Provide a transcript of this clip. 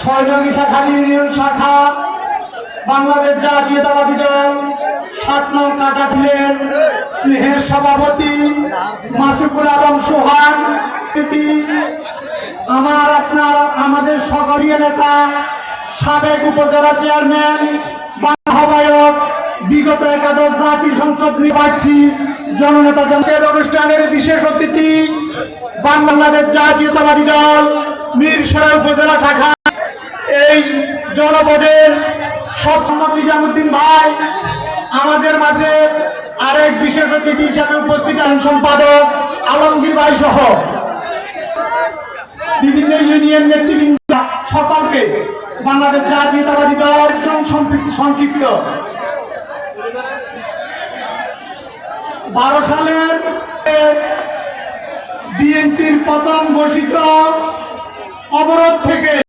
সহযোগী শাখা ইউনিয়ন শাখা বাংলাদেশ জাতীয়তাবাদী দল ৭ নং কাটা ছিলেন স্নেহের সভাপতি মাসুকুল আলম সোহান, আমাদের সকলীয় নেতা সাবেক উপজেলা চেয়ারম্যান আহ্বায়ক বিগত একাদশ জাতীয় সংসদ নির্বাচী জননেতা জনতার অনুষ্ঠানের বিশেষ অতিথি বাংলাদেশ জাতীয়তাবাদী দল মিরসরাই উপজেলা শাখা এই জনপদের সভাপতি নিজামুদ্দিন ভাই, আমাদের মাঝে আরেক বিশেষ অতিথি হিসাবে উপস্থিত আছেন সম্পাদক আলমগীর ভাই সহ বিভিন্ন ইউনিয়ন নেতৃবৃন্দ সকলকে বাংলাদেশ জাতীয়তাবাদী দল একদম সংক্ষিপ্ত 12 সালের বিএনপির প্রথম ঘোষিত অবরোধ থেকে